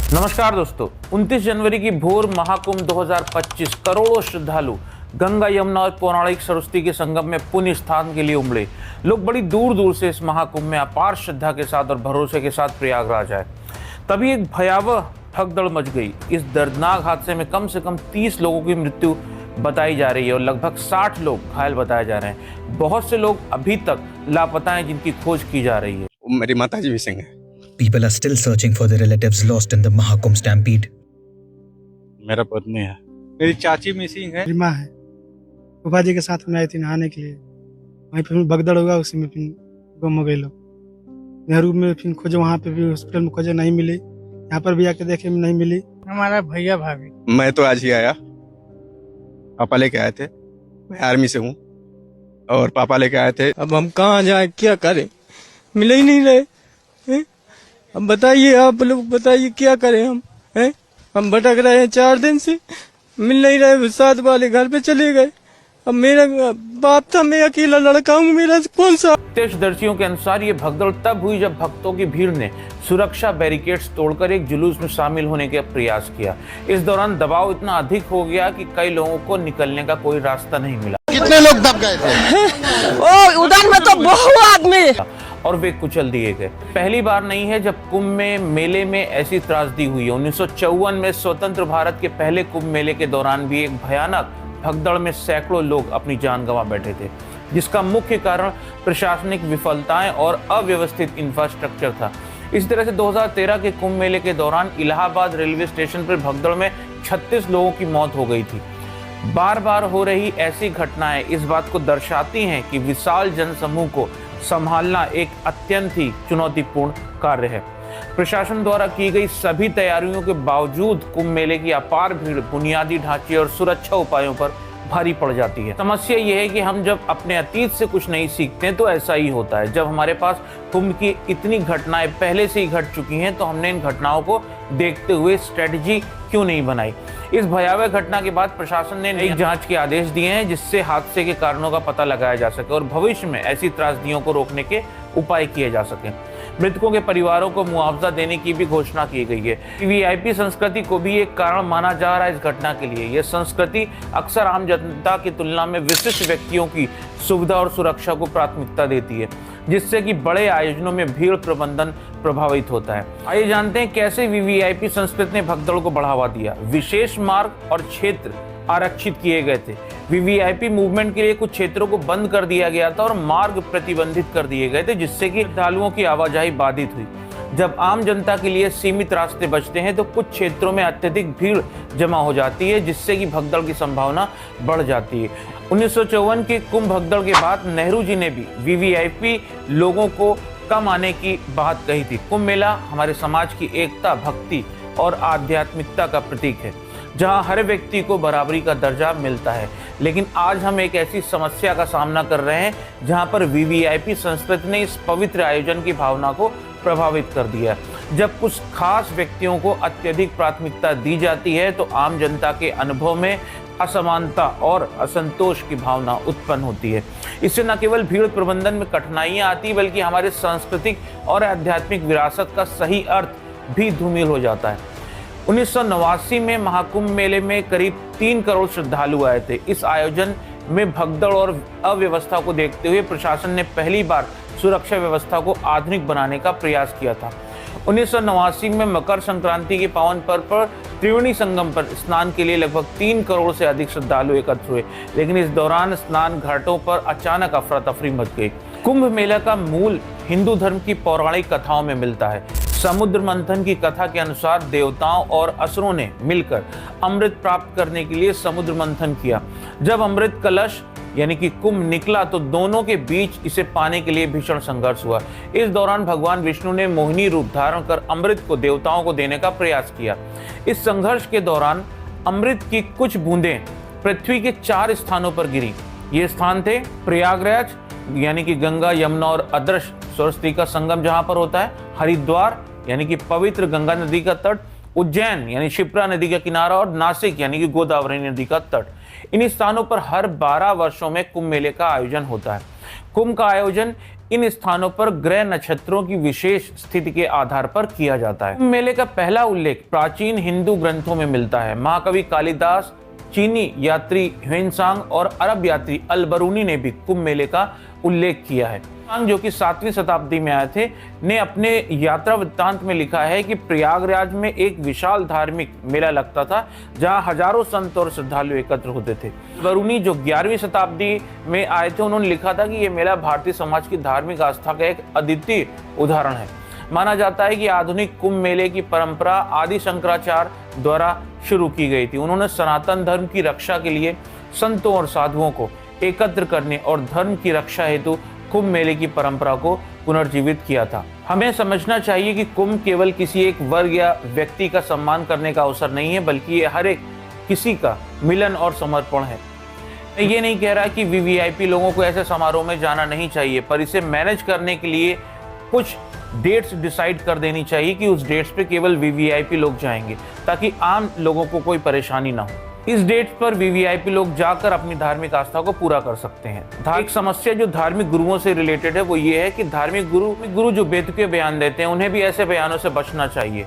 नमस्कार दोस्तों, 29 जनवरी की भोर महाकुंभ 2025 करोड़ों श्रद्धालु गंगा, यमुना और पौराणिक सरस्वती के संगम में पुण्य स्थान के लिए उमड़े। लोग बड़ी दूर दूर से इस महाकुंभ में अपार श्रद्धा के साथ और भरोसे के साथ प्रयागराज आए। तभी एक भयावह भगदड़ मच गई। इस दर्दनाक हादसे में कम से कम 30 लोगों की मृत्यु बताई जा रही है और लगभग 60 लोग घायल बताए जा रहे हैं। बहुत से लोग अभी तक लापता हैं, जिनकी खोज की जा रही है। मेरी माताजी भी सिंह है। People are still searching for their relatives lost in the Mahakumbh stampede. मेरा पत्नी है। मेरी चाची मिसिंग है। मेरी माँ है। फूफा जी के साथ में आई थी नहाने के लिए, वहीं पे भगदड़ हुआ, उसी में फिर गुम हो गए लोग। नेहरू में फिर खोजे, वहाँ पे भी हॉस्पिटल में खोजे, नहीं मिली। यहाँ पर भी आके देखे, नहीं मिली। हमारा भैया भाभी। मैं तो आज ही आया, पापा लेके आए थे। मैं आर्मी से हूँ और पापा लेके आए थे। अब हम कहाँ जाए, क्या करें, मिले ही नहीं रहे। अब बताइए, आप लोग बताइए क्या करें हम, हैं? हम भटक रहे हैं 4 दिन से, मिल नहीं रहे। साथ वाले घर पे चले गए। अब मेरा बाप था, मैं अकेला लड़का हूँ, मेरा कौन सा। प्रत्यक्षदर्शियों के अनुसार ये भगदड़ तब हुई जब भक्तों की भीड़ ने सुरक्षा बैरिकेड्स तोड़कर एक जुलूस में शामिल होने का प्रयास किया। इस दौरान दबाव इतना अधिक हो गया कि कई लोगों को निकलने का कोई रास्ता नहीं मिला। कितने लोग दब गए थे? उधर में तो बहुत आदमी, और वे कुचल दिए गए। पहली बार नहीं है जब कुंभ में मेले में ऐसी त्रासदी हुई है। 1954 में स्वतंत्र भारत के पहले कुंभ मेले के दौरान भी एक भयानक भगदड़ में सैकड़ों लोग अपनी जान गंवा बैठे थे, जिसका मुख्य कारण प्रशासनिक विफलताएं और अव्यवस्थित इंफ्रास्ट्रक्चर था। इस तरह से 2013 के कुंभ मेले के दौरान इलाहाबाद रेलवे स्टेशन पर भगदड़ में 36 लोगों की मौत हो गई थी। बार बार हो रही ऐसी घटनाएं इस बात को दर्शाती हैं कि विशाल जनसमूह को संभालना एक अत्यंत ही चुनौतीपूर्ण कार्य है। प्रशासन द्वारा की गई सभी तैयारियों के बावजूद कुंभ मेले की अपार भीड़ बुनियादी ढांचे और सुरक्षा उपायों पर भारी पड़ जाती है। समस्या यह है कि हम जब अपने अतीत से कुछ नहीं सीखते तो ऐसा ही होता है। जब हमारे पास कुंभ की इतनी घटनाएं पहले से ही घट चुकी हैं तो हमने इन घटनाओं को देखते हुए स्ट्रेटजी क्यों नहीं बनाई। इस भयावह घटना के बाद प्रशासन ने नई जांच के आदेश दिए हैं, जिससे हादसे के कारणों का पता लगाया जा सके और भविष्य में ऐसी त्रासदियों को रोकने के उपाय किए जा सके। मृतकों के परिवारों को मुआवजा देने की भी घोषणा की गई है। वीआईपी संस्कृति को भी एक कारण माना जा रहा है इस घटना के लिए। यह संस्कृति अक्सर आम जनता की तुलना में विशिष्ट व्यक्तियों की सुविधा और सुरक्षा को प्राथमिकता देती है, जिससे कि बड़े आयोजनों में भीड़ प्रबंधन प्रभावित होता है। आइए जानते हैं कैसे वीवीआईपी संस्कृति ने भगदड़ को बढ़ावा दिया। विशेष मार्ग और क्षेत्र आरक्षित किए गए थे। वीवीआईपी मूवमेंट के लिए कुछ क्षेत्रों को बंद कर दिया गया था और मार्ग प्रतिबंधित कर दिए गए थे, जिससे कि श्रद्धालुओं की आवाजाही बाधित हुई। जब आम जनता के लिए सीमित रास्ते बचते हैं तो कुछ क्षेत्रों में अत्यधिक भीड़ जमा हो जाती है, जिससे कि भगदड़ की संभावना बढ़ जाती है। 1954 के कुंभ भगदड़ के बाद नेहरू जी ने भी वीवीआईपी लोगों को कम आने की बात कही थी। कुंभ मेला हमारे समाज की एकता, भक्ति और आध्यात्मिकता का प्रतीक है, जहां हर व्यक्ति को बराबरी का दर्जा मिलता है। लेकिन आज हम एक ऐसी समस्या का सामना कर रहे हैं जहां पर वीवीआईपी संस्कृति ने इस पवित्र आयोजन की भावना को प्रभावित कर दिया। जब कुछ खास व्यक्तियों को अत्यधिक प्राथमिकता दी जाती है तो आम जनता के अनुभव में असमानता और असंतोष की भावना उत्पन्न होती है। इससे न केवल भीड़ प्रबंधन में कठिनाइयां आती, बल्कि हमारे सांस्कृतिक और आध्यात्मिक विरासत का सही अर्थ भी धूमिल हो जाता है। 1989 में महाकुंभ मेले में करीब 3 करोड़ श्रद्धालु आए थे। इस आयोजन में भगदड़ और अव्यवस्था को देखते हुए प्रशासन ने पहली बार सुरक्षा व्यवस्था को आधुनिक बनाने का प्रयास किया था। 1989 में मकर संक्रांति के पावन पर्व पर त्रिवेणी संगम पर स्नान के लिए लगभग 3 करोड़ से अधिक श्रद्धालु एकत्र हुए, लेकिन इस दौरान स्नान घाटों पर अचानक अफरा तफरी मच गई। कुंभ मेला का मूल हिंदू धर्म की पौराणिक कथाओं में मिलता है। समुद्र मंथन की कथा के अनुसार देवताओं और असुरों ने मिलकर अमृत प्राप्त करने के लिए समुद्र मंथन किया। जब अमृत कलश यानी कि कुंभ निकला तो दोनों के बीच इसे पाने के लिए भीषण संघर्ष हुआ। इस दौरान भगवान विष्णु ने मोहिनी रूप धारण कर अमृत को देवताओं को देने का प्रयास किया। इस संघर्ष के दौरान अमृत की कुछ बूंदें पृथ्वी के 4 स्थानों पर गिरी। ये स्थान थे प्रयागराज यानी कि गंगा, यमुना और अदृश्य सरस्वती का संगम जहां पर होता है, हरिद्वार यानी कि पवित्र गंगा नदी का तट, उज्जैन यानी शिप्रा नदी का किनारा और नासिक यानी कि गोदावरी नदी का तट। इन स्थानों पर हर 12 वर्षों में कुंभ मेले का आयोजन होता है। कुंभ का आयोजन इन स्थानों पर ग्रह नक्षत्रों की विशेष स्थिति के आधार पर किया जाता है। कुंभ मेले का पहला उल्लेख प्राचीन हिंदू ग्रंथों में मिलता है। महाकवि कालिदास, चीनी यात्री ह्वेनसांग और अरब यात्री अल-बरूनी ने भी कुंभ मेले का उल्लेख किया है। जो कि 7वीं शताब्दी में आए थे, ने अपने यात्रा वृत्तांत में लिखा है कि प्रयागराज में एक विशाल धार्मिक मेला लगता था जहां हजारों संत और श्रद्धालु एकत्र होते थे। बरूनी जो 11वीं शताब्दी में आए थे, उन्होंने लिखा था कि यह मेला भारतीय समाज की धार्मिक आस्था का एक अद्वितीय उदाहरण है। माना जाता है कि आधुनिक कुंभ मेले की परंपरा आदि शंकराचार्य द्वारा शुरू की गई थी। उन्होंने सनातन धर्म की रक्षा के लिए संतों और साधुओं को एकत्र करने और धर्म की रक्षा हेतु कुंभ मेले की परंपरा को पुनर्जीवित किया था। हमें समझना चाहिए कि कुंभ केवल किसी एक वर्ग या व्यक्ति का सम्मान करने का अवसर नहीं है, बल्कि ये हर एक किसी का मिलन और समर्पण है। मैं ये नहीं कह रहा कि वीवीआईपी लोगों को ऐसे समारोह में जाना नहीं चाहिए, पर इसे मैनेज करने के लिए कुछ डेट्स डिसाइड कर देनी चाहिए कि उस डेट्स पे केवल वीवीआईपी लोग जाएंगे, ताकि आम लोगों को कोई परेशानी ना हो। इस डेट पर वीवीआईपी लोग जाकर अपनी धार्मिक आस्था को पूरा कर सकते हैं। एक समस्या जो धार्मिक गुरुओं से रिलेटेड है वो ये है कि धार्मिक गुरु जो बेतुके बयान देते हैं, उन्हें भी ऐसे बयानों से बचना चाहिए।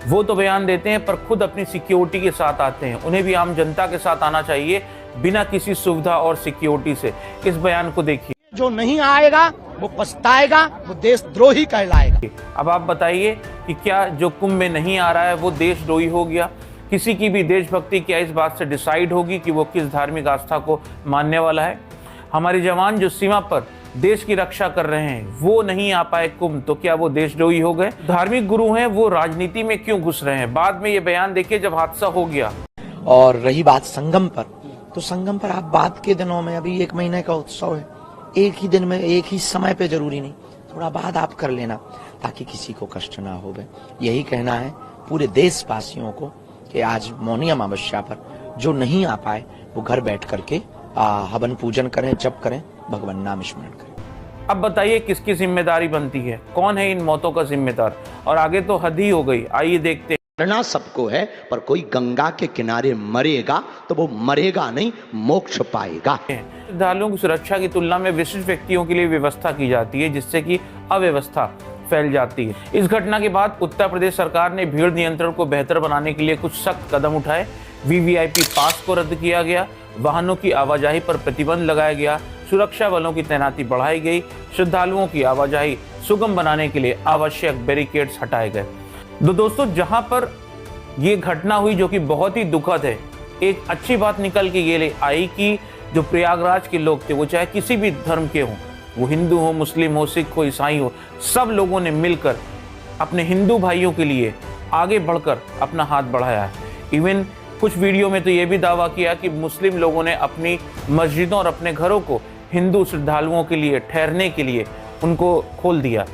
वो तो बयान देते हैं पर खुद अपनी सिक्योरिटी के साथ आते हैं। उन्हें भी आम जनता के साथ आना चाहिए, बिना किसी सुविधा और सिक्योरिटी से। इस बयान को देखिए। जो नहीं आएगा वो पछताएगा, वो देशद्रोही कहलाएगा। अब आप बताइए कि क्या जो कुंभ में नहीं आ रहा है वो देशद्रोही हो गया? किसी की भी देशभक्ति क्या इस बात से डिसाइड होगी कि वो किस धार्मिक आस्था को मानने वाला है? हमारे जवान जो सीमा पर देश की रक्षा कर रहे हैं वो नहीं आ पाए कुंभ, तो क्या वो देशद्रोही हो गए? धार्मिक गुरु हैं, वो राजनीति में क्यों घुस रहे हैं? बाद में ये बयान देखिए जब हादसा हो गया। और रही बात संगम पर, तो संगम पर आप बाद के दिनों में, अभी 1 महीने का उत्सव है, एक ही दिन में एक ही समय पे जरूरी नहीं, थोड़ा बाद आप कर लेना ताकि किसी को कष्ट ना हो। यही कहना है पूरे देशवासियों को कि आज मौनी अमावस्या पर जो नहीं आ पाए वो घर बैठ करके हवन पूजन करें, जप करें, भगवान नाम स्मरण करें। अब बताइए किसकी जिम्मेदारी बनती है? कौन है इन मौतों का जिम्मेदार? और आगे तो हद ही हो गई। आइए देखते हैं। मरना सबको है, पर कोई गंगा के किनारे मरेगा तो वो मरेगा नहीं, मोक्ष पाएगा। श्रद्धालुओं की सुरक्षा की तुलना में विशिष्ट व्यक्तियों के लिए व्यवस्था की जाती है, जिससे कि अव्यवस्था फैल जाती है। इस घटना के बाद उत्तर प्रदेश सरकार ने भीड़ नियंत्रण को बेहतर बनाने के लिए कुछ सख्त कदम उठाए। वीवीआईपी पास को रद्द किया गया, वाहनों की आवाजाही पर प्रतिबंध लगाया गया, सुरक्षा बलों की तैनाती बढ़ाई गई, श्रद्धालुओं की आवाजाही सुगम बनाने के लिए आवश्यक बैरिकेड्स हटाए गए। दोस्तों, जहां पर ये घटना हुई जो कि बहुत ही दुखद है, एक अच्छी बात निकल के ये आई कि जो प्रयागराज के लोग थे, वो चाहे किसी भी धर्म के हों, वो हिंदू हो, मुस्लिम हो, सिख हो, ईसाई हो, सब लोगों ने मिलकर अपने हिंदू भाइयों के लिए आगे बढ़कर अपना हाथ बढ़ाया है। इवन कुछ वीडियो में तो ये भी दावा किया कि मुस्लिम लोगों ने अपनी मस्जिदों और अपने घरों को हिंदू श्रद्धालुओं के लिए ठहरने के लिए उनको खोल दिया।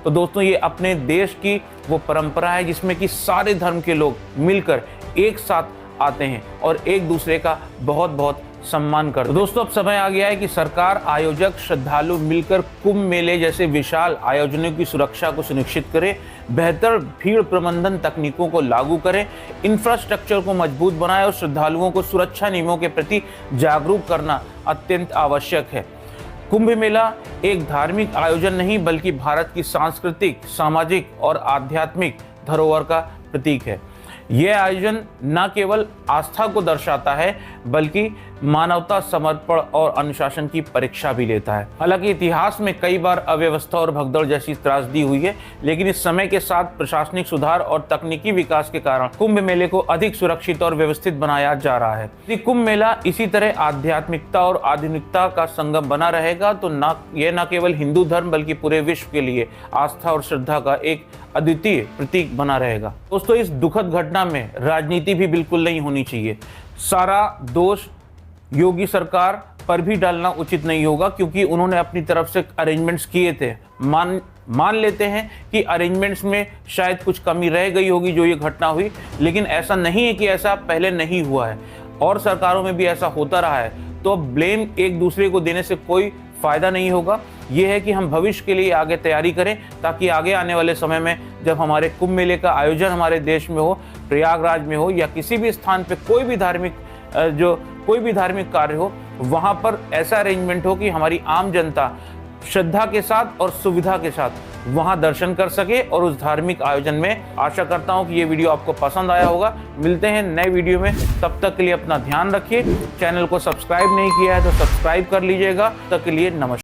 तो दोस्तों, ये अपने देश की वो परंपरा है जिसमें कि सारे धर्म के लोग मिलकर एक साथ आते हैं और एक दूसरे का बहुत बहुत सम्मान करते हैं। दोस्तों, अब समय आ गया है कि सरकार, आयोजक, श्रद्धालु मिलकर कुंभ मेले जैसे विशाल आयोजनों की सुरक्षा को सुनिश्चित करें, बेहतर भीड़ प्रबंधन तकनीकों को लागू करें, इंफ्रास्ट्रक्चर को मजबूत बनाएं और श्रद्धालुओं को सुरक्षा नियमों के प्रति जागरूक करना अत्यंत आवश्यक है। कुंभ मेला एक धार्मिक आयोजन नहीं बल्कि भारत की सांस्कृतिक, सामाजिक और आध्यात्मिक धरोहर का प्रतीक है। यह आयोजन न केवल आस्था को दर्शाता है बल्कि मानवता, समर्पण और अनुशासन की परीक्षा भी लेता है। हालांकि इतिहास में कई बार अव्यवस्था और भगदड़ जैसी त्रासदी हुई है, लेकिन इस समय के साथ प्रशासनिक सुधार और तकनीकी विकास के कारण कुंभ मेले को अधिक सुरक्षित और व्यवस्थित बनाया जा रहा है। यदि कुंभ मेला इसी तरह आध्यात्मिकता और आधुनिकता का संगम बना रहेगा तो यह न केवल हिंदू धर्म बल्कि पूरे विश्व के लिए आस्था और श्रद्धा का एक अद्वितीय प्रतीक बना रहेगा। दोस्तों, इस दुखद घटना में राजनीति भी बिल्कुल नहीं होनी चाहिए। सारा दोष योगी सरकार पर भी डालना उचित नहीं होगा, क्योंकि उन्होंने अपनी तरफ से अरेंजमेंट्स किए थे। मान लेते हैं कि अरेंजमेंट्स में शायद कुछ कमी रह गई होगी जो ये घटना हुई, लेकिन ऐसा नहीं है कि ऐसा पहले नहीं हुआ है और सरकारों में भी ऐसा होता रहा है। तो ब्लेम एक दूसरे को देने से कोई फायदा नहीं होगा। ये है कि हम भविष्य के लिए आगे तैयारी करें, ताकि आगे आने वाले समय में जब हमारे कुंभ मेले का आयोजन हमारे देश में हो, प्रयागराज में हो या किसी भी स्थान पे कोई भी धार्मिक कार्य हो, वहाँ पर ऐसा अरेंजमेंट हो कि हमारी आम जनता श्रद्धा के साथ और सुविधा के साथ वहां दर्शन कर सके और उस धार्मिक आयोजन में। आशा करता हूं कि ये वीडियो आपको पसंद आया होगा। मिलते हैं नए वीडियो में, तब तक के लिए अपना ध्यान रखिए। चैनल को सब्सक्राइब नहीं किया है तो सब्सक्राइब कर लीजिएगा। तब तक के लिए नमस्कार।